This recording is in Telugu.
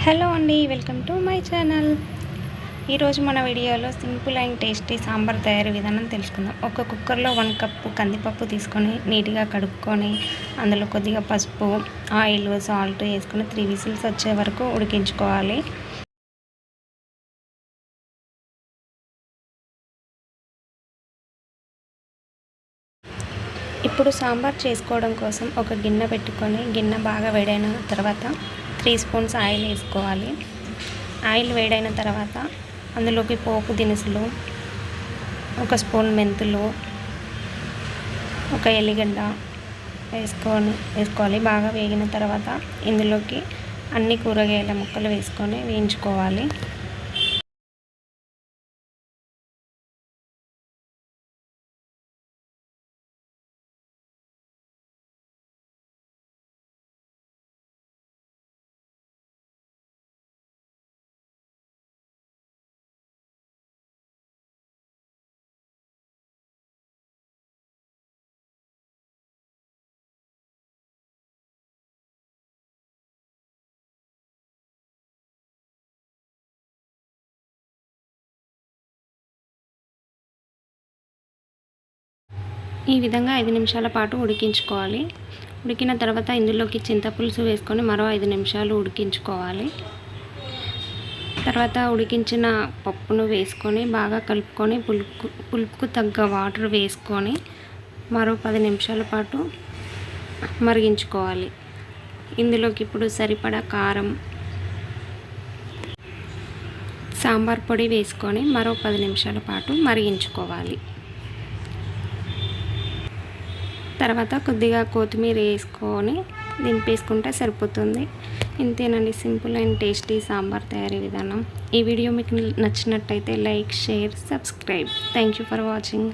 హలో అండి, వెల్కమ్ టు మై ఛానల్. ఈరోజు మన వీడియోలో సింపుల్ అండ్ టేస్టీ సాంబార్ తయారీ విధానం తెలుసుకుందాం. ఒక కుక్కర్లో 1 కప్పు కందిపప్పు తీసుకొని నీట్గా కడుక్కొని అందులో కొద్దిగా పసుపు, ఆయిల్, సాల్ట్ వేసుకొని 3 విజిల్స్ వచ్చే వరకు ఉడికించుకోవాలి. ఇప్పుడు సాంబార్ చేసుకోవడం కోసం ఒక గిన్నె పెట్టుకొని గిన్నె బాగా వేడైన తర్వాత 3 స్పూన్స్ ఆయిల్ వేసుకోవాలి. ఆయిల్ వేడైన తర్వాత అందులోకి పోపు దినుసులు, 1 స్పూన్ మెంతులు, 1 ఎల్లిగడ్డ వేసుకోవాలి. బాగా వేగిన తర్వాత ఇందులోకి అన్ని కూరగాయల ముక్కలు వేసుకొని వేయించుకోవాలి. ఈ విధంగా 5 నిమిషాల పాటు ఉడికించుకోవాలి. ఉడికిన తర్వాత ఇందులోకి చింతపులుసు వేసుకొని మరో 5 నిమిషాలు ఉడికించుకోవాలి. తర్వాత ఉడికించిన పప్పును వేసుకొని బాగా కలుపుకొని పులుపుకు తగ్గ వాటర్ వేసుకొని మరో 10 నిమిషాల పాటు మరిగించుకోవాలి. ఇందులోకి ఇప్పుడు సరిపడా కారం, సాంబార్ పొడి వేసుకొని మరో 10 నిమిషాల పాటు మరిగించుకోవాలి. తర్వాత కొద్దిగా కొత్తిమీర వేసుకొని దింపేసుకుంటే సరిపోతుంది. ఇంతేనండి, సింపుల్ అండ్ టేస్టీ సాంబార్ తయారీ విధానం. ఈ వీడియో మీకు నచ్చినట్టయితే like, share, subscribe. Thank you for watching.